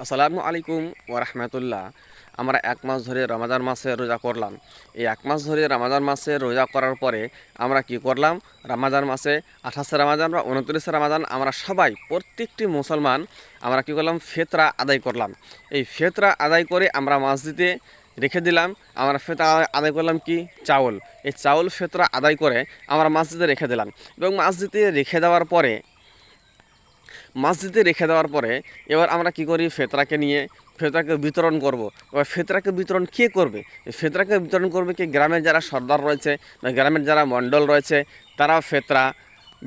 আসসালামু আলাইকুম ওরহমতুল্লাহ। আমরা এক মাস ধরে রমাজান মাসে রোজা করলাম। এই এক মাস ধরে রমাজান মাসে রোজা করার পরে আমরা কি করলাম? রমাজান মাসে 28শে রমাজান বা 29শে রমাজান আমরা সবাই প্রত্যেকটি মুসলমান আমরা কি করলাম? ফিতরা আদায় করলাম। এই ফিতরা আদায় করে আমরা মসজিদে রেখে দিলাম। আমরা ফিতরা আদায় করলাম কি? চাউল। এই চাউল ফিতরা আদায় করে আমরা মসজিদে রেখে দিলাম এবং মসজিদে রেখে দেওয়ার পরে এবার আমরা কি করি? ফেতরাকে বিতরণ করব। এবার ফেতরাকে বিতরণ কে করবে? ফেতরাকে বিতরণ করবে কি? গ্রামের যারা সর্দার রয়েছে বা গ্রামের যারা মণ্ডল রয়েছে তারা ফেতরা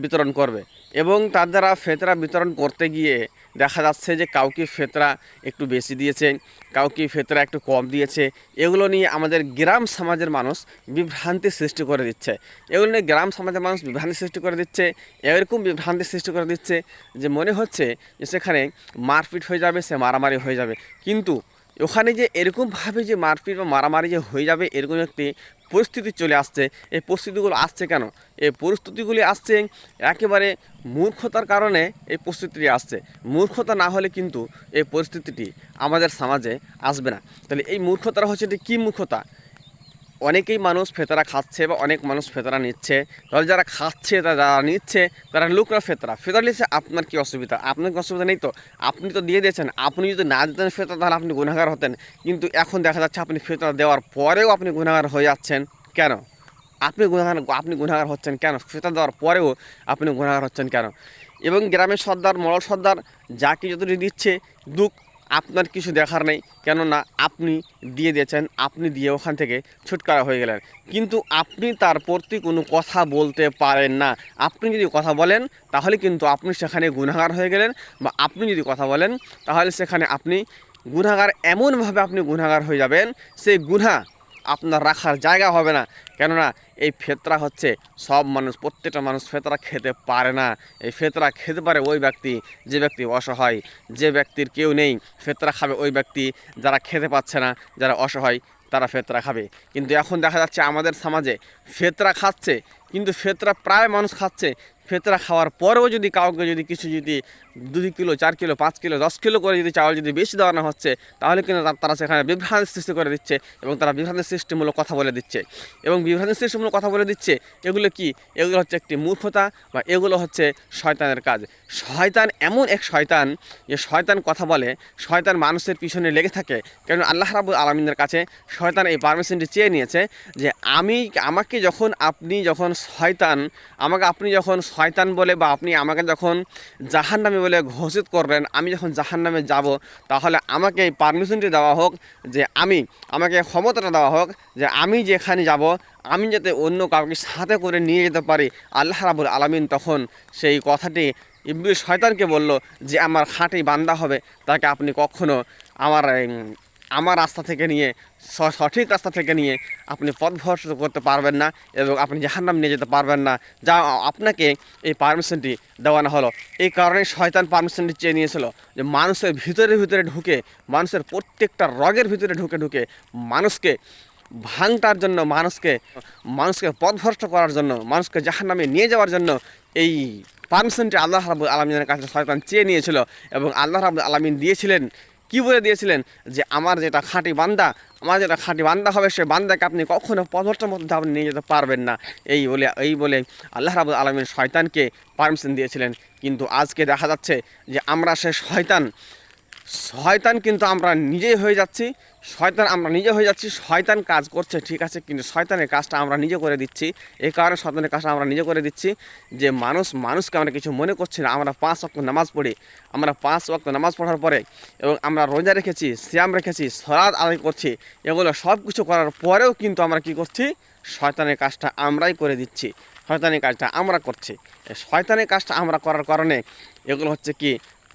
বিতরণ করবে। এবং তার দ্বারা ফেতরা বিতরণ করতে গিয়ে দেখা যাচ্ছে যে কাউকে ফেতরা একটু বেশি দিয়েছে, কাউকে ফেতরা একটু কম দিয়েছে। এগুলো নিয়ে আমাদের গ্রাম সমাজের মানুষ বিভ্রান্তি সৃষ্টি করে দিচ্ছে। এগুলো নিয়ে গ্রাম সমাজের মানুষ বিভ্রান্তি সৃষ্টি করে দিচ্ছে। এরকম বিভ্রান্তি সৃষ্টি করে দিচ্ছে যে মনে হচ্ছে যে সেখানে মারপিট হয়ে যাবে, সে মারামারি হয়ে যাবে। কিন্তু ওখানে যে এরকমভাবে যে মারপিট বা মারামারি যে হয়ে যাবে এরকম একটি পরিস্থিতি চলে আসছে। এই পরিস্থিতিগুলো আসছে কেন? এই পরিস্থিতিগুলি আসছে একেবারে মূর্খতার কারণে। এই পরিস্থিতিটি আসছে। মূর্খতা না হলে কিন্তু এই পরিস্থিতিটি আমাদের সমাজে আসবে না। তাহলে এই মূর্খতাটা হচ্ছে এটি কী মূর্খতা? অনেকেই মানুষ ফেতরা খাচ্ছে বা অনেক মানুষ ফেতরা নিচ্ছে। তাহলে যারা খাচ্ছে যারা নিচ্ছে তারা লোকরা ফেতরা নিচ্ছে, আপনার কি অসুবিধা? আপনার কি অসুবিধা নেই তো? আপনি তো দিয়ে দিয়েছেন। আপনি যদি না দিতেন ফেতরা তাহলে আপনি গুনাহগার হতেন। কিন্তু এখন দেখা যাচ্ছে আপনি ফেতরা দেওয়ার পরেও আপনি গুনাহগার হয়ে যাচ্ছেন কেন? আপনি গুনাহগার হচ্ছেন কেন? ফেতরা দেওয়ার পরেও আপনি গুনাহগার হচ্ছেন কেন? এবং গ্রামের সর্দার মড়ল সর্দার যাকে যতটি দিচ্ছে দুঃখ, আপনার কিছু দেখার নেই। কেননা আপনি দিয়ে দিয়েছেন, আপনি দিয়ে ওখান থেকে ছুটকারা হয়ে গেলেন। কিন্তু আপনি তার প্রতি কোনো কথা বলতে পারেন না। আপনি যদি কথা বলেন তাহলে কিন্তু আপনি সেখানে গুনাহগার হয়ে গেলেন, বা আপনি যদি কথা বলেন তাহলে সেখানে আপনি গুনাহগার, এমনভাবে আপনি গুনাহগার হয়ে যাবেন সেই গুনাহ আপনার রাখার জায়গা হবে না। কেননা এই ফেতরা হচ্ছে সব মানুষ, প্রত্যেকটা মানুষ ফেতরা খেতে পারে না। এই ফেতরা খেতে পারে ওই ব্যক্তি যে ব্যক্তি অসহায়, যে ব্যক্তির কেউ নেই। ফেতরা খাবে ওই ব্যক্তি যারা খেতে পাচ্ছে না, যারা অসহায়, তারা ফেতরা খাবে। কিন্তু এখন দেখা যাচ্ছে আমাদের সমাজে ফেতরা খাচ্ছে, কিন্তু ফেতরা প্রায় মানুষ খাচ্ছে। ফেতরা খাওয়ার পরেও যদি কাউকে যদি কিছু যদি 2 কিলো 4 কিলো 5 কিলো 10 কিলো করে যদি চাউল যদি বেশি দেওয়ানো হচ্ছে, তাহলে কিন্তু তারা সেখানে বিভ্রান্তি সৃষ্টি করে দিচ্ছে এবং তারা বিভ্রান্তি সৃষ্টিমূলক কথা বলে দিচ্ছে। এবং বিভ্রান্তি সৃষ্টিমূলক কথা বলে দিচ্ছে এগুলো কি? এগুলো হচ্ছে একটি মূর্খতা, বা এগুলো হচ্ছে শয়তানের কাজ। শয়তান এমন এক শয়তান যে শয়তান কথা বলে, শয়তান মানুষের পিছনে লেগে থাকে। কারণ আল্লাহ রাব্বুল আলামিনের কাছে শয়তান এই পারমিশনটি চেয়ে নিয়েছে যে আমাকে যখন আপনি যখন শয়তান বলে, বা আপনি আমাকে যখন জাহান্নামী বলে ঘোষিত করবেন, আমি যখন জাহান্নামে যাব, তাহলে আমাকে এই পারমিশনটি দেওয়া হোক, যে আমাকে ক্ষমতাটা দেওয়া হোক যে আমি যেখানে যাব আমি যাতে অন্য কাউকে সাথে করে নিয়ে যেতে পারি। আল্লাহ রাব্বুল আলামিন তখন সেই কথাটি ইবলিস শয়তানকে বলল যে আমার খাঁটি বান্দা হবে, তাকে আপনি কখনো আমার রাস্তা থেকে নিয়ে, সঠিক রাস্তা থেকে নিয়ে আপনি পথভ্রষ্ট করতে পারবেন না এবং আপনি জাহান্নাম নিয়ে যেতে পারবেন না। যা আপনাকে এই পারমিশনটি দেওয়ানো হলো। এই কারণে শয়তান পারমিশনটি চেয়ে নিয়েছিল যে মানুষের ভিতরে ঢুকে, মানুষের প্রত্যেকটা রগের ভিতরে ঢুকে মানুষকে ভাঙটার জন্য, মানুষকে পথভ্রষ্ট করার জন্য, মানুষকে জাহান্নামে নিয়ে যাওয়ার জন্য এই পারমিশনটি আল্লাহ রাব্বুল আলামিনের কাছে শয়তান চেয়ে নিয়েছিল। এবং আল্লাহ রাব্বুল আলামিন দিয়েছিলেন, কি বলে দিয়েছিলেন? যে আমার যেটা খাঁটি বান্দা হবে, সে বান্দাকে আপনি কখনো পথভ্রষ্টের মধ্যে আপনি নিয়ে যেতে পারবেন না। এই বলে আল্লাহ রাব্বুল আলামিন শয়তানকে পারমিশন দিয়েছিলেন। কিন্তু আজকে দেখা যাচ্ছে যে আমরা সে শয়তান কিন্তু আমরা নিজেই হয়ে যাচ্ছি। শয়তান কাজ করছে ঠিক আছে, কিন্তু শয়তানের কাজটা আমরা নিজে করে দিচ্ছি। এই কারণে শয়তানের কাজটা আমরা নিজে করে দিচ্ছি যে মানুষকে আমরা কিছু মনে করছি না। আমরা 5 ওয়াক্ত নামাজ পড়ি, আমরা 5 ওয়াক্ত নামাজ পড়ার পরে এবং আমরা রোজা রেখেছি, সিয়াম রেখেছি, সালাত আদায় করছি, এগুলো সব কিছু করার পরেও কিন্তু আমরা কি করছি? শয়তানের কাজটা আমরাই করে দিচ্ছি, শয়তানের কাজটা আমরা করছি। এই শয়তানের কাজটা আমরা করার কারণে এগুলো হচ্ছে কি?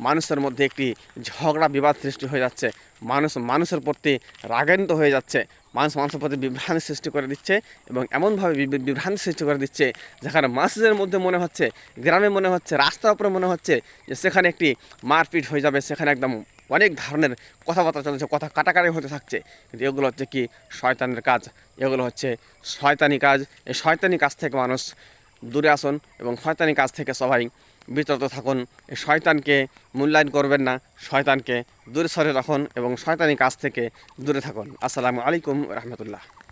মানুষের মধ্যে একটি ঝগড়া বিবাদ সৃষ্টি হয়ে যাচ্ছে। মানুষের প্রতি রাগান্বিত হয়ে যাচ্ছে। মানুষের প্রতি বিভ্রান্তি সৃষ্টি করে দিচ্ছে এবং এমনভাবে বিভ্রান্তি সৃষ্টি করে দিচ্ছে যেখানে মসজিদের মধ্যে মনে হচ্ছে, গ্রামে মনে হচ্ছে, রাস্তার উপরে মনে হচ্ছে যে সেখানে একটি মারপিট হয়ে যাবে, সেখানে একদম অনেক ধরনের কথাবার্তা চলছে, কথা কাটাকাটি হতে থাকছে। কিন্তু এগুলো হচ্ছে কি? শয়তানের কাজ। এগুলো হচ্ছে শয়তানি কাজ। এই শয়তানি কাজ থেকে মানুষ দূরে আসুন এবং শয়তানি কাজ থেকে সবাই বিতরত থাকুন। এই শয়তানকে মূল্যায়ন করবেন না, শয়তানকে দূরে সরে রাখুন এবং শয়তানি কাজ থেকে দূরে থাকুন। আসসালামু আলাইকুম রহমতুল্লাহ।